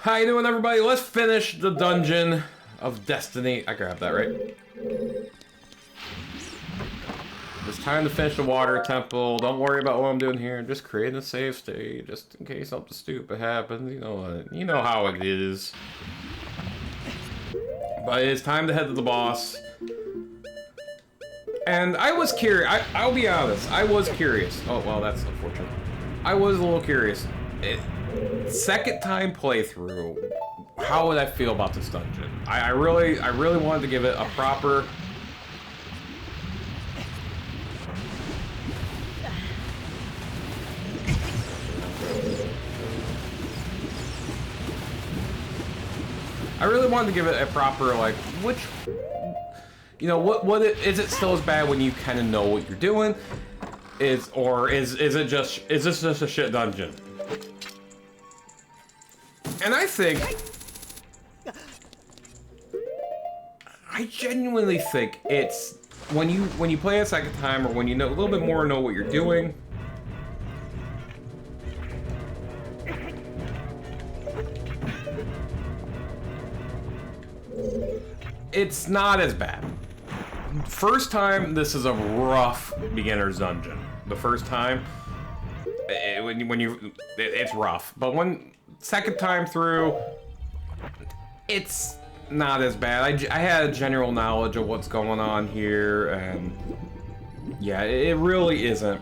How you doing, everybody? Let's finish the Dungeon of Destiny. I grabbed that, right? It's time to finish the water temple. Don't worry about what I'm doing here. I'm just creating a save state, just in case something stupid happens. You know what? You know how it is. But it's time to head to the boss. And I was curious. I'll be honest. I was curious. Oh, well, that's unfortunate. I was a little curious. Second time playthrough, how would I feel about this dungeon? I really wanted to give it a proper... I really wanted to give it a proper, like, which... You know, is it still as bad when you kind of know what you're doing? Is this just a shit dungeon? And I think, I genuinely think it's when you play a second time, or when you know a little bit more, know what you're doing. It's not as bad. First time, this is a rough beginner's dungeon. The first time, it's rough. But second time through, it's not as bad. I had a general knowledge of what's going on here, and yeah, it really isn't.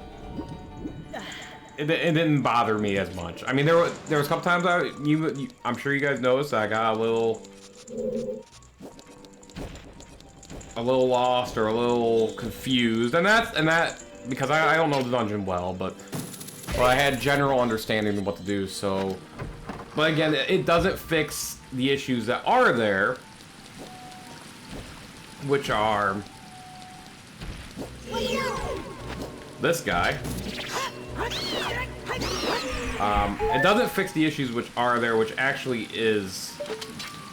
It didn't bother me as much. I mean, there was a couple times I'm sure you guys noticed I got a little lost or a little confused, and that because I don't know the dungeon well, but I had general understanding of what to do. So, but again, it doesn't fix the issues that are there, which are this guy. It doesn't fix the issues which are there, which actually is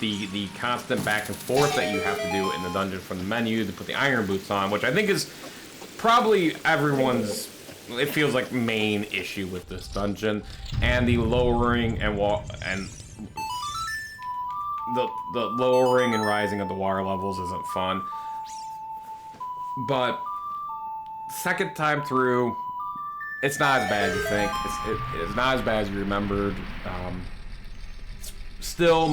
the constant back and forth that you have to do in the dungeon from the menu to put the iron boots on, which I think is probably everyone's, it feels like, main issue with this dungeon, and the lowering and the lowering and rising of the water levels isn't fun. But second time through, it's not as bad as you think. It's not as bad as you remembered. Still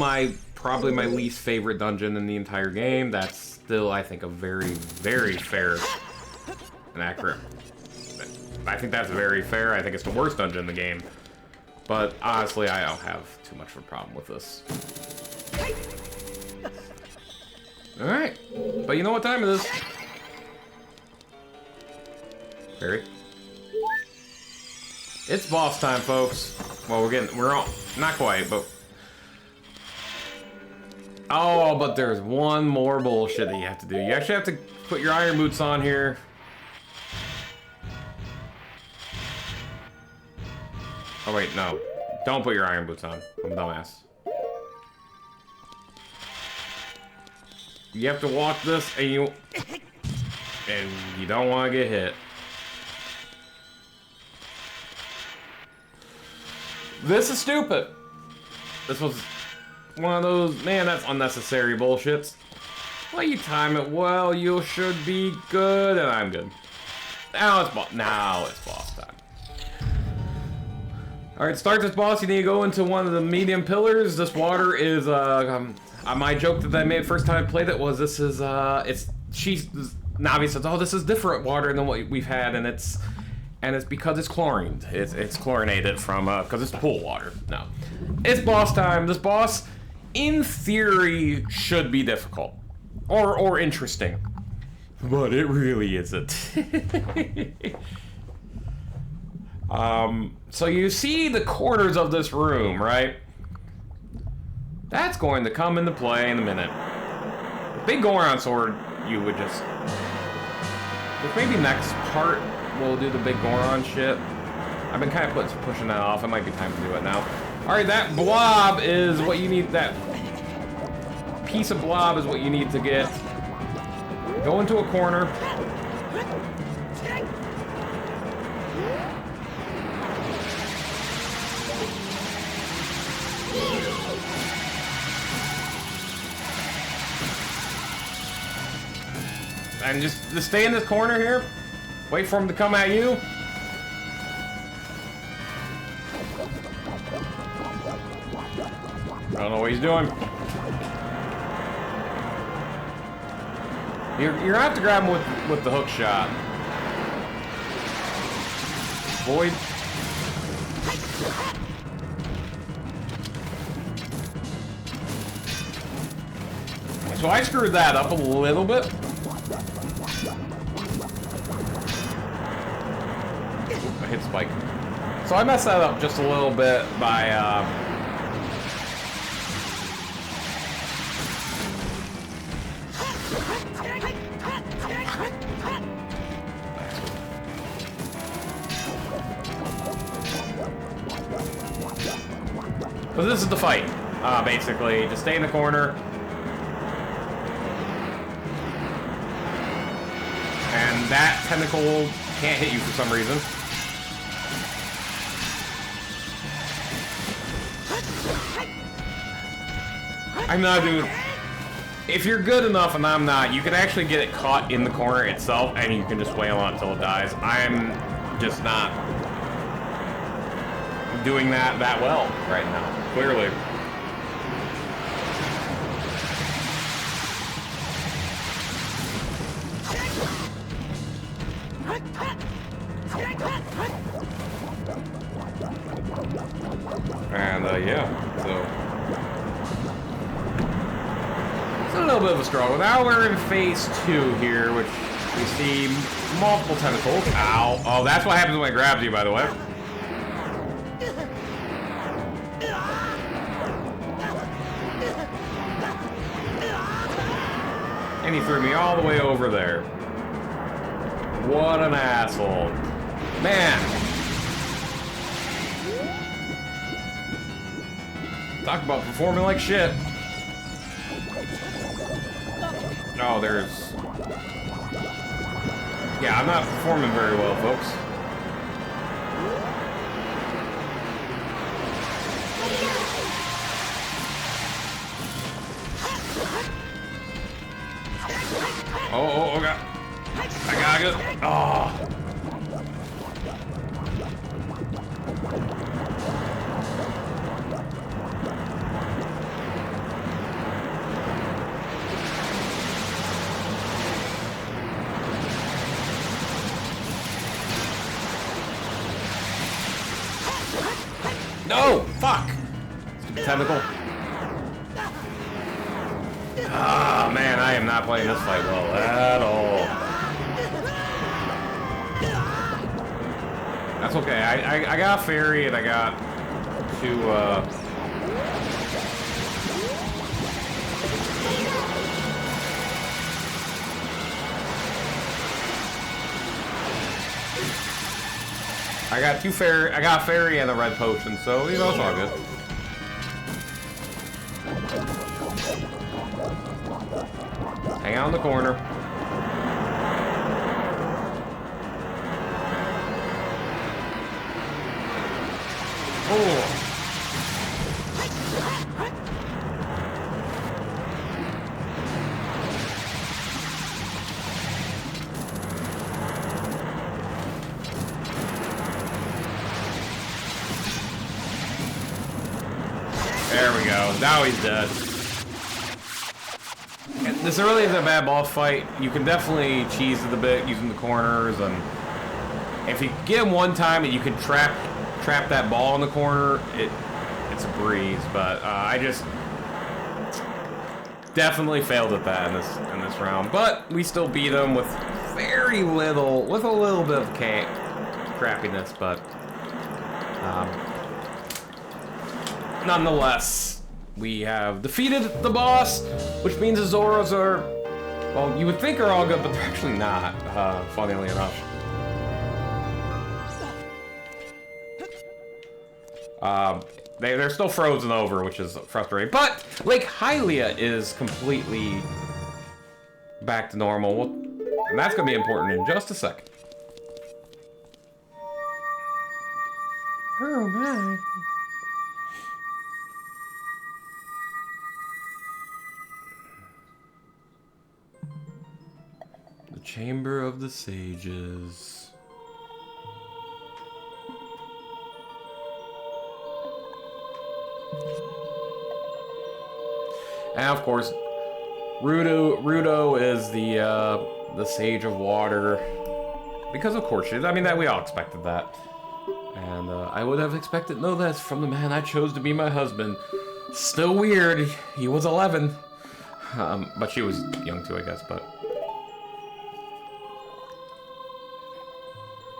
probably my least favorite dungeon in the entire game. That's still, I think, a very, very fair and accurate. I think that's very fair. I think it's the worst dungeon in the game. But honestly, I don't have too much of a problem with this. Alright. But you know what time it is? Barry? It's boss time, folks. Well, we're all, not quite, but... Oh, but there's one more bullshit that you have to do. You actually have to put your iron boots on here. Oh wait, no. Don't put your iron boots on. I'm a dumbass. You have to walk this, and you don't want to get hit. This is stupid. This was one of those, man, that's unnecessary bullshits. Well, you time it well, you should be good, and I'm good. Now it's boss time. Alright, start this boss, you need to go into one of the medium pillars. This water is, my joke that I made first time I played it was, this is, Navi says, oh, this is different water than what we've had, and it's because it's chlorined. It's chlorinated from, because it's pool water. No. It's boss time. This boss, in theory, should be difficult. Or interesting. But it really isn't. So you see the corners of this room, right? That's going to come into play in a minute. The big Goron sword, you would just... Maybe next part, we'll do the big Goron shit. I've been kind of pushing that off. It might be time to do it now. Alright, that blob is what you need. That piece of blob is what you need to get. Go into a corner. And just stay in this corner here. Wait for him to come at you. I don't know what he's doing. You're gonna have to grab him with the hook shot. Void. So I screwed that up a little bit. I hit spike. So I messed that up just a little bit by so this is the fight. Basically, just stay in the corner. And that tentacle can't hit you for some reason. I'm not doing... If you're good enough, and I'm not, you can actually get it caught in the corner itself, and you can just wail on it until it dies. I'm just not doing that well right now, clearly. And, yeah, so... It's a little bit of a struggle. Now we're in phase 2 here, which we see multiple tentacles. Ow. Oh, that's what happens when it grabs you, by the way. And he threw me all the way over there. What an asshole. Man. Talk about performing like shit. Oh, there's... Yeah, I'm not performing very well, folks. Oh, God. I got it. Oh. No! Fuck! Stupid tentacle. Ah, man, I am not playing this fight well at all. That's okay. I got a fairy and I got two, I got a fairy and a red potion, so you know it's all good. Hang out in the corner. Oh. There we go. Now he's dead. This really isn't a bad boss fight. You can definitely cheese it a bit using the corners, and if you get him one time and you can trap that ball in the corner, it's a breeze. But I just definitely failed at that in this round. But we still beat him with a little bit of crappiness, but nonetheless. We have defeated the boss, which means the Zoras are, well, you would think are all good, but they're actually not, funnily enough. They're still frozen over, which is frustrating. But Lake Hylia is completely back to normal, and that's going to be important in just a second. Oh, my. Chamber of the Sages. And of course, Rudo is the Sage of Water. Because of course she is. I mean, that we all expected that. And I would have expected no less from the man I chose to be my husband. Still weird. He was 11. But she was young too, I guess, but...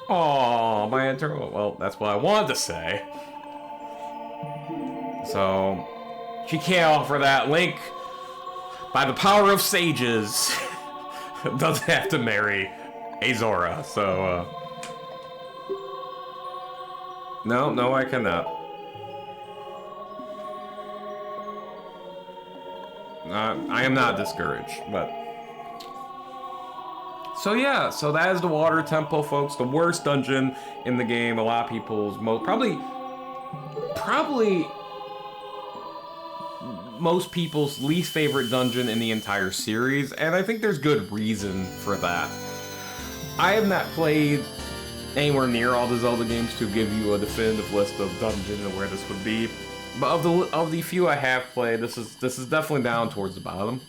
Aww, my internal... Well, that's what I wanted to say. So... She can't offer that. Link, by the power of sages, doesn't have to marry Azora, so... No, I cannot. I am not discouraged, but... So yeah, so that is the Water Temple, folks. The worst dungeon in the game. A lot of people's probably most people's least favorite dungeon in the entire series, and I think there's good reason for that. I have not played anywhere near all the Zelda games to give you a definitive list of dungeons and where this would be. But of the few I have played, this is definitely down towards the bottom.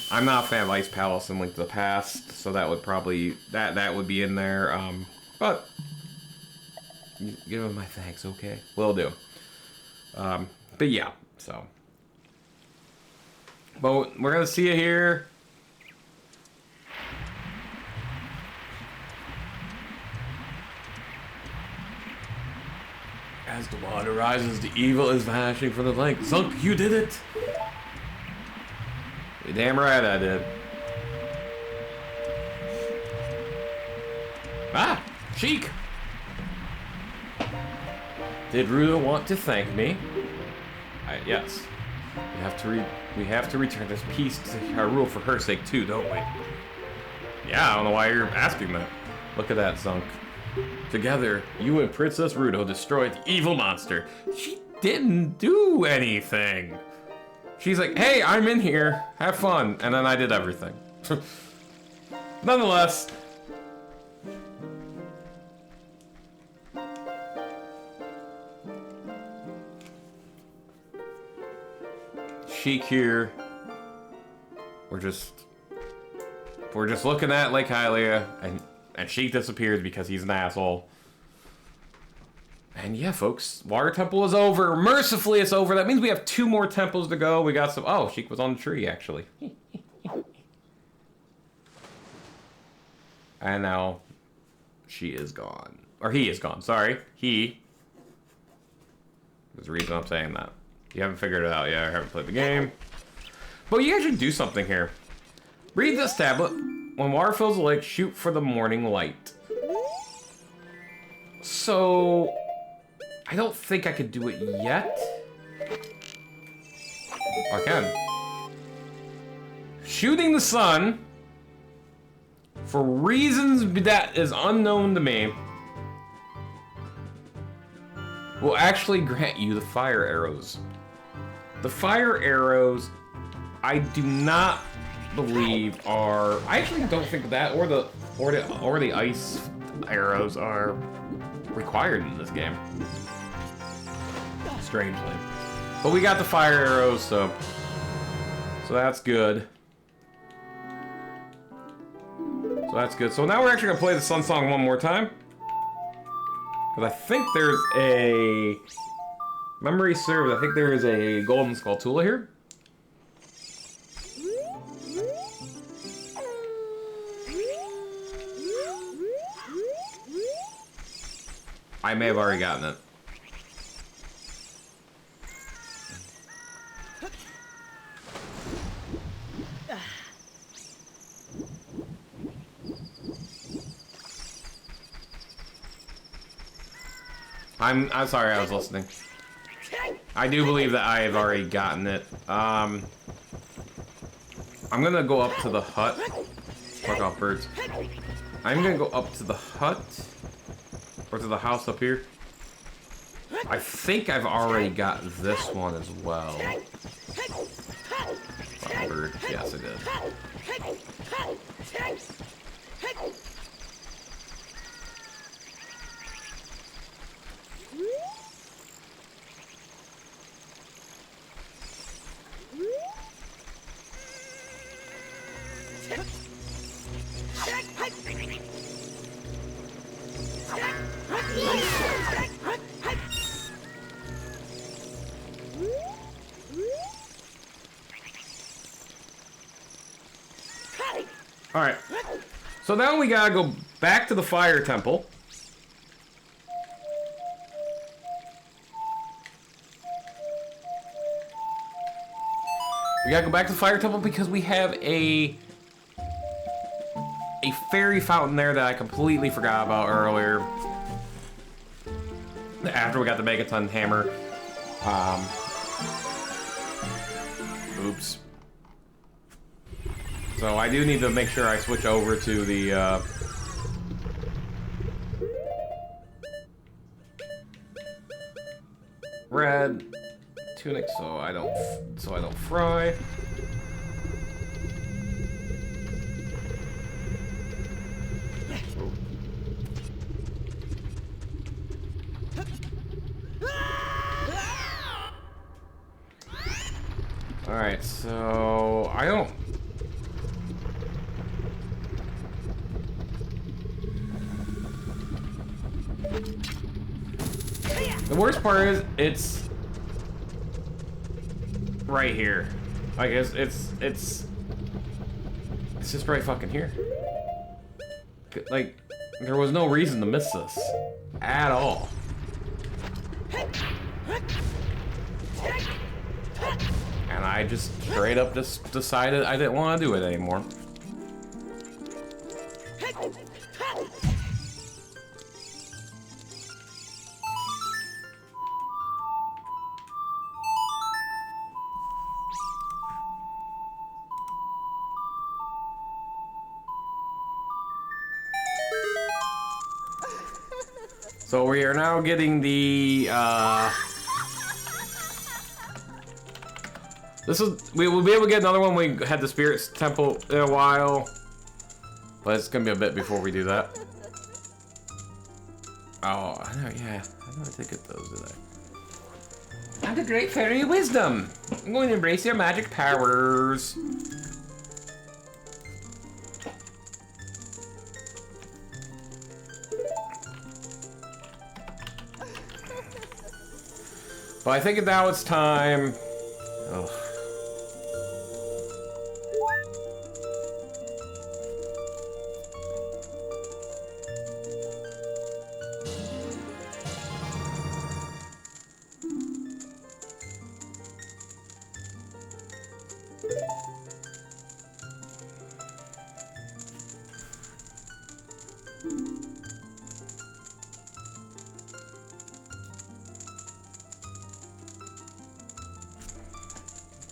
I'm not a fan of Ice Palace and Link to the Past, so that would probably that would be in there. But give him my thanks, okay? Will do. But yeah, so. But we're gonna see it here. As the water rises, the evil is vanishing from the lake. Zunk, you did it! You're damn right I did. Ah! Sheik! Did Rudo want to thank me? Yes. We have to return this piece to Hyrule for her sake too, don't we? Yeah, I don't know why you're asking that. Look at that, Zunk. Together, you and Princess Rudo destroyed the evil monster. She didn't do anything. She's like, hey, I'm in here. Have fun. And then I did everything. Nonetheless. Sheik here. We're just looking at Lake Hylia, and Sheik disappears because he's an asshole. And yeah, folks, Water Temple is over. Mercifully, it's over. That means we have 2 more temples to go. We got some... Oh, Sheik was on the tree, actually. And now she is gone. Or he is gone. Sorry. He. There's a reason I'm saying that. You haven't figured it out yet. I haven't played the game. But you guys should do something here. Read this tablet. When water fills the lake, shoot for the morning light. So... I don't think I could do it yet. I can. Shooting the sun, for reasons that is unknown to me, will actually grant you the fire arrows. The fire arrows, I do not believe are... I actually don't think that or the ice arrows are required in this game. Strangely. But we got the fire arrows, so that's good. So that's good. So now we're actually gonna play the Sun Song one more time. Because I think there's a... Memory serves, I think there is a Golden Skulltula here. I may have already gotten it. I'm sorry, I was listening. I do believe that I have already gotten it. I'm gonna go up to the hut. Fuck off, birds. I'm gonna go up to the hut. Or to the house up here. I think I've already got this one as well. Fuck, bird. Yes, I did. Alright. So now we gotta go back to the fire temple. We gotta go back to the fire temple because we have a fairy fountain there that I completely forgot about earlier. After we got the Megaton hammer. Oops. So I do need to make sure I switch over to the red tunic so I don't fry. Alright, so I don't... The worst part is, it's right here. Like, it's just right fucking here. Like, there was no reason to miss this. At all. And I just straight up just decided I didn't want to do it anymore. So we are now getting the, we will be able to get another one when we head to Spirit's Temple in a while. But it's gonna be a bit before we do that. Oh, I know, yeah. I never did get those, did I? I'm the Great Fairy of Wisdom. I'm going to embrace your magic powers. But I think now it's time. Oh.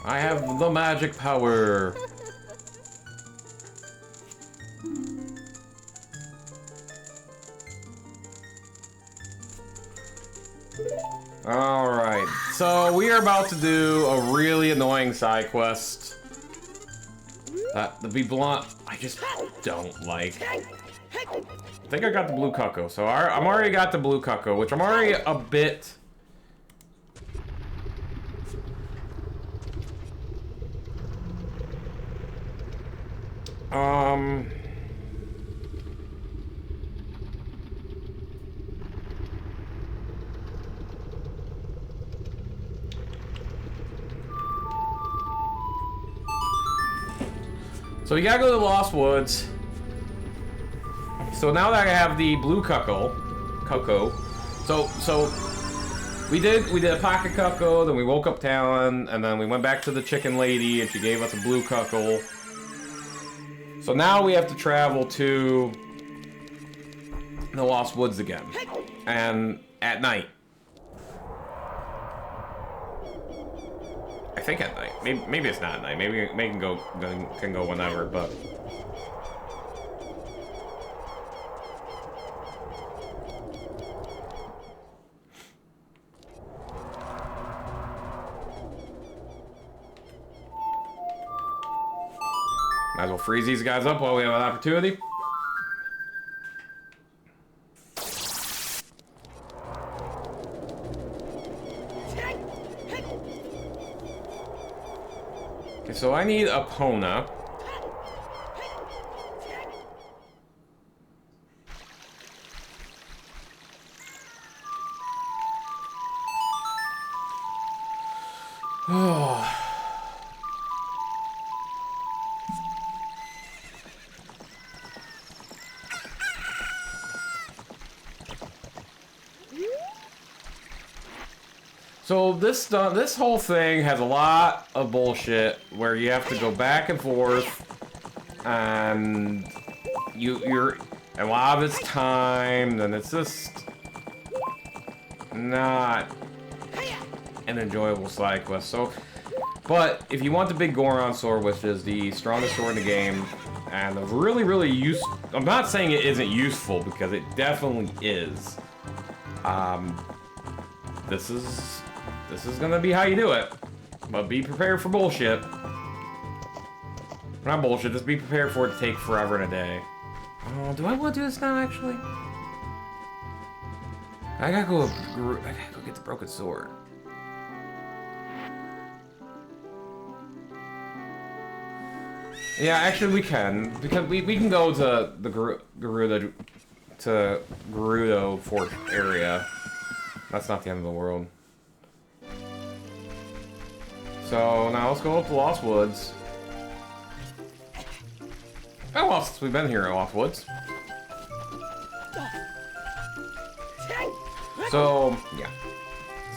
I have the magic power. Alright, so we are about to do a really annoying side quest. That, to be blunt, I just don't like. I think I got the blue cuckoo, so I'm already got the blue cuckoo, which I'm already a bit... So we gotta go to the Lost Woods. So now that I have the blue Cocoa, so we did a pocket Cocoa, then we woke up Talon, and then we went back to the chicken lady, and she gave us a blue Cocoa. So now we have to travel to the Lost Woods again, and at night. I think at night. Maybe it's not at night. Maybe it can go whenever, but. Might as well freeze these guys up while we have an opportunity. Okay, so I need a Pona. Oh. So this whole thing has a lot of bullshit where you have to go back and forth, and you're a lot of it's time, and it's just not an enjoyable side quest. So, but if you want the big Goron sword, which is the strongest sword in the game, and a really useful, I'm not saying it isn't useful because it definitely is. This is gonna be how you do it, but be prepared for bullshit. Not bullshit, just be prepared for it to take forever and a day. Oh, do I want to do this now, actually? I gotta go get the broken sword. Yeah, actually we can, because we can go to the Gerudo Fort area. That's not the end of the world. So now let's go up to Lost Woods. Oh well, since we've been here at Lost Woods. So yeah.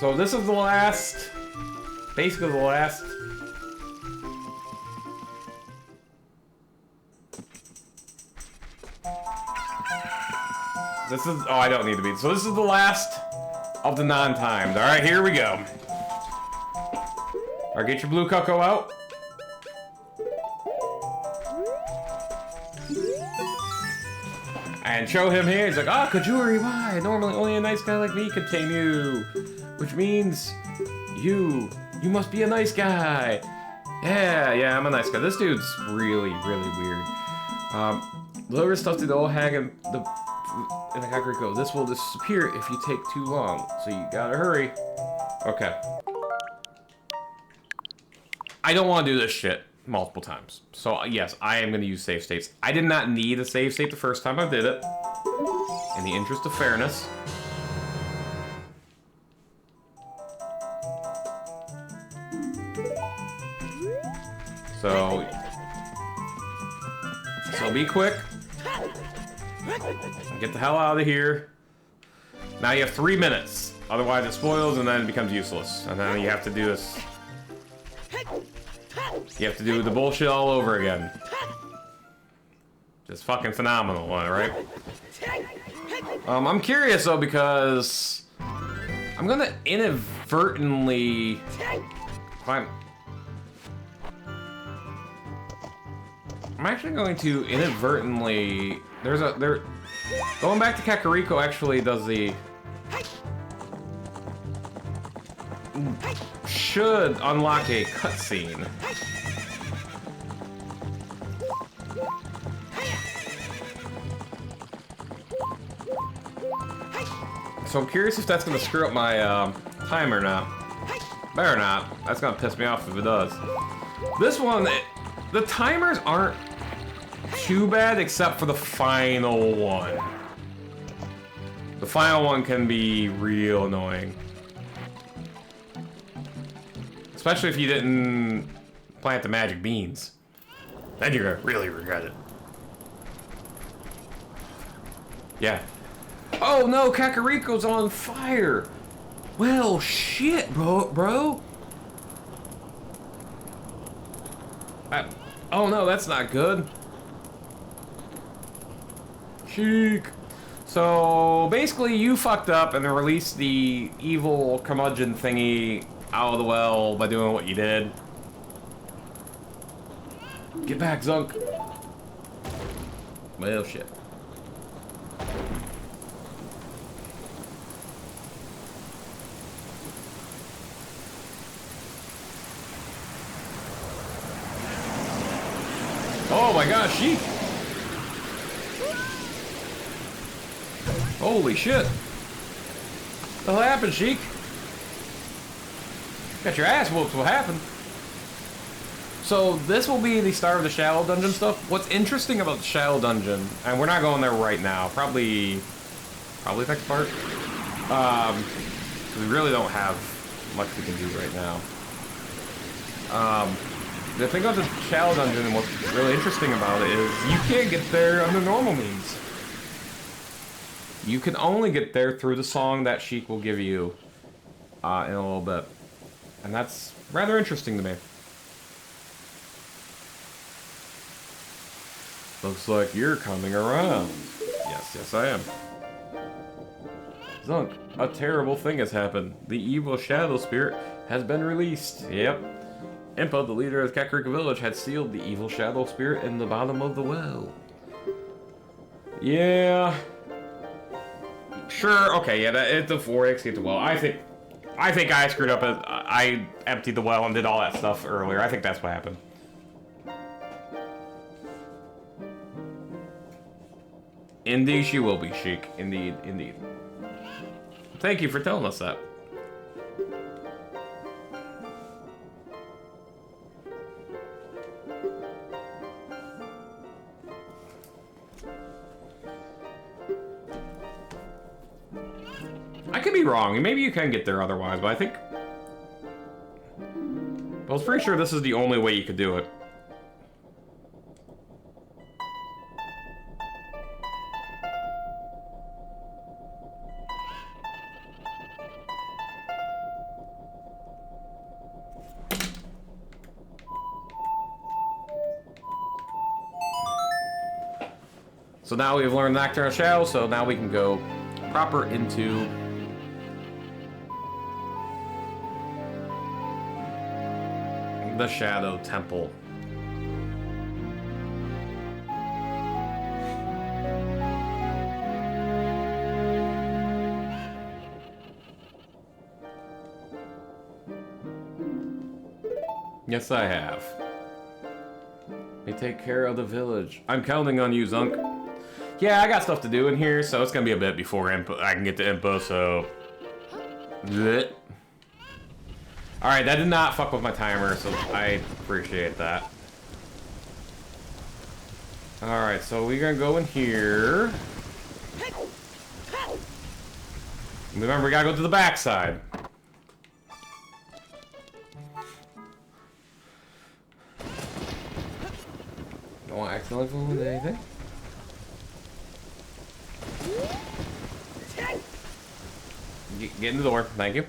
So this is the last, basically the last. This is, oh, I don't need to be. So this is the last of the non-timed. All right, here we go. All right, get your blue cocoa out. And show him here. He's like, ah, Kajuri, why? Normally only a nice guy like me could tame you. Which means you must be a nice guy. Yeah, I'm a nice guy. This dude's really weird. Lower stuff to the old hag and the Kakariko. This will disappear if you take too long. So you gotta hurry. Okay. I don't want to do this shit multiple times. So yes, I am going to use save states. I did not need a save state the first time I did it. In the interest of fairness. So be quick. Get the hell out of here. Now you have 3 minutes. Otherwise it spoils and then it becomes useless. And then you have to do this. You have to do the bullshit all over again. Just fucking phenomenal, right? I'm curious though because I'm gonna inadvertently I'm actually going to inadvertently going back to Kakariko actually does the should unlock a cutscene. So I'm curious if that's gonna screw up my time or not. Better not. That's gonna piss me off if it does. This one, the timers aren't too bad except for the final one. The final one can be real annoying. Especially if you didn't plant the magic beans. Then you're gonna really regret it. Yeah. Oh no, Kakariko's on fire! Well, shit, bro. Oh no, that's not good. Cheek. So, basically you fucked up and then released the evil curmudgeon thingy out of the well by doing what you did. Get back, Zunk. Well, shit. Oh my gosh, Sheik! Holy shit! What the hell happened, Sheik? Got your ass whooped, what happened? So this will be the start of the Shallow Dungeon stuff. What's interesting about the Shallow Dungeon, and we're not going there right now, probably next part. We really don't have much we can do right now. The thing about the Shallow Dungeon and what's really interesting about it is you can't get there under normal means. You can only get there through the song that Sheik will give you in a little bit. And that's rather interesting to me. Looks like you're coming around. Yes, I am. Zunk, a terrible thing has happened. The evil shadow spirit has been released. Yep. Impa, the leader of Kakariko Village, had sealed the evil shadow spirit in the bottom of the well. Yeah. Sure, okay, yeah, it's a 4x get the well. I think I screwed up. I emptied the well and did all that stuff earlier. I think that's what happened. Indeed, she will be, Sheik. Indeed, indeed. Thank you for telling us that. I could be wrong. Maybe you can get there otherwise, but I think... I was pretty sure this is the only way you could do it. So now we've learned Nocturnal Shadow, so now we can go proper into the Shadow Temple. Yes, I have. They take care of the village. I'm counting on you, Zunk. Yeah, I got stuff to do in here, so it's gonna be a bit before I can get to Impa, so... Blech. Alright, that did not fuck with my timer, so I appreciate that. Alright, so we're gonna go in here. Remember, we gotta go to the back side. Don't want to accidentally fool with anything. Get in the door, thank you.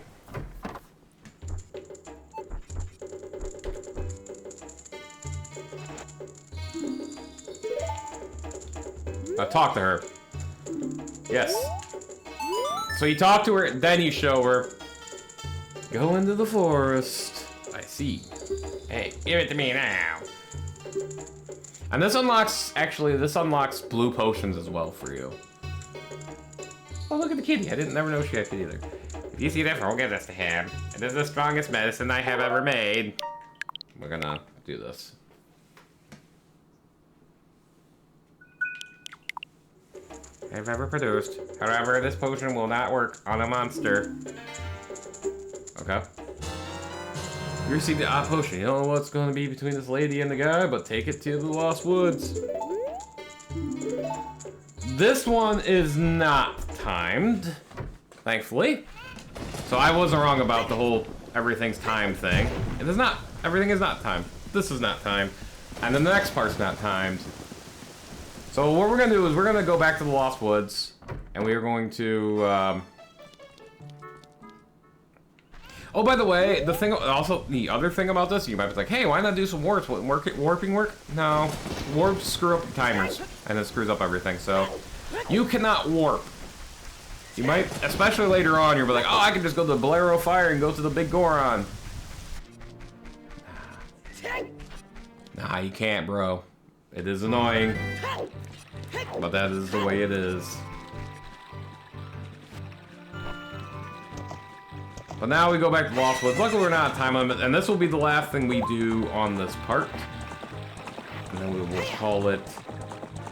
Now talk to her. Yes. So you talk to her, then you show her. Go into the forest. I see. Hey, give it to me now. And this unlocks, actually, this unlocks blue potions as well for you. Oh, look at the kitty. I didn't never know she had a kitty either. If you see that frog, give this to him. It is the strongest medicine I have ever made. We're gonna do this. I've ever produced. However, this potion will not work on a monster. Okay. You received the odd potion. You don't know what's going to be between this lady and the guy, but take it to the Lost Woods. This one is not timed, thankfully. So I wasn't wrong about the whole everything's timed thing. It is not. Everything is not timed. This is not timed. And then the next part's not timed. So what we're going to do is we're going to go back to the Lost Woods. And we are going to... Oh, by the way, the thing, also, the other thing about this, you might be like, hey, why not do some warps? Warping work? No. Warps screw up the timers, and it screws up everything, so you cannot warp. You might, especially later on, you'll be like, oh, I can just go to the Bolero Fire and go to the Big Goron. Nah, you can't, bro. It is annoying, but that is the way it is. But now we go back to Lost Woods. Luckily we're not on time limit, and this will be the last thing we do on this part. And then we will call it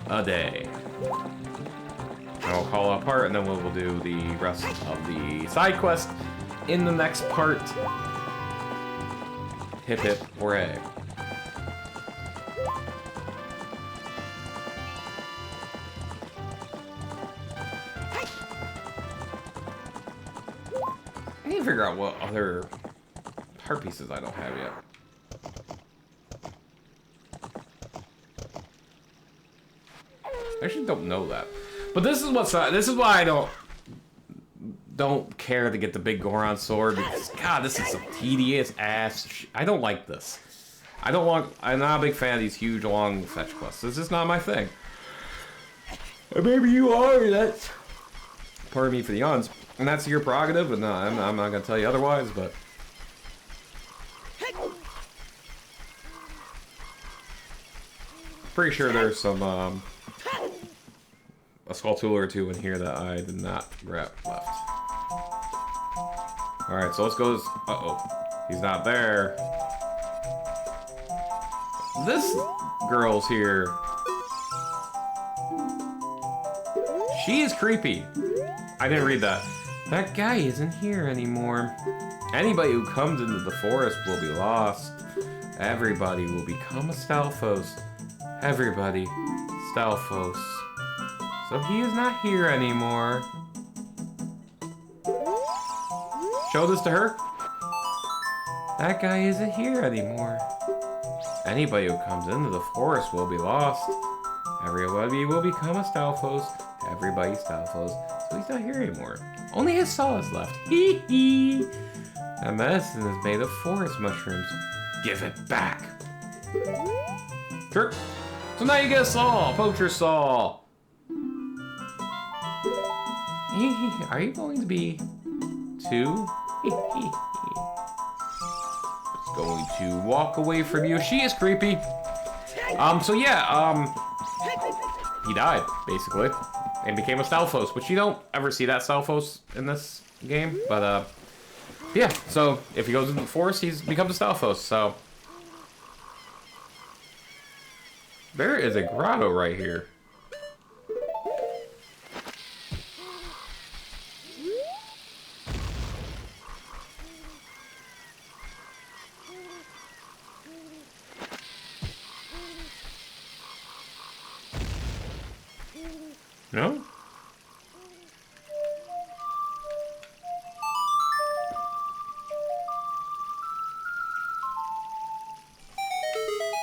a day. And we'll call it a part, and then we will do the rest of the side quest in the next part. Hip hip hooray. I need to figure out what other heart pieces I don't have yet. I actually don't know that. But this is what's this is why I don't don't care to get the big Goron sword because, God, this is some tedious ass I don't like this. I'm not a big fan of these huge, long fetch quests. This is not my thing. And maybe you are, that's... Pardon me for the yawns. And that's your prerogative, and I'm not going to tell you otherwise, but... Pretty sure there's some, a skull tool or two in here that I did not grab left. Alright, so let's go... Uh-oh. He's not there. This girl's here. She is creepy. I didn't read that. That guy isn't here anymore. Anybody who comes into the forest will be lost. Everybody will become a Stalfos. Everybody, Stalfos. So he is not here anymore. Show this to her. That guy isn't here anymore. Anybody who comes into the forest will be lost. Everybody will become a Stalfos. Everybody Stalfos. So he's not here anymore. Only his saw is left. Hee hee. That medicine is made of forest mushrooms. Give it back. Sure. So now you get a saw. Poacher saw. Are you going to be two? It's going to walk away from you. She is creepy. So yeah, he died, basically. And became a Stalfos, which you don't ever see that Stalfos in this game. But, yeah, so if he goes into the forest, he's becomes a Stalfos, so. There is a grotto right here. No?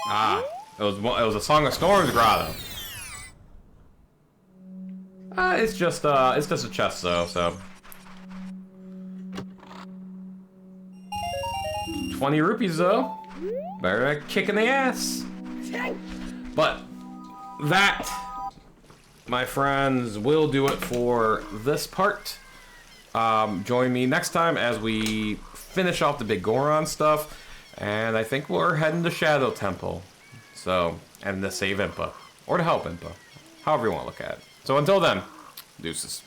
Ah, it was a Song of Storms grotto. It's just a chest though, so 20 rupees though. Better than a kick in the ass. But that, my friends, will do it for this part. Join me next time as we finish off the big Goron stuff. And I think we're heading to Shadow Temple. So, and to save Impa. Or to help Impa. However you want to look at it. So until then, deuces.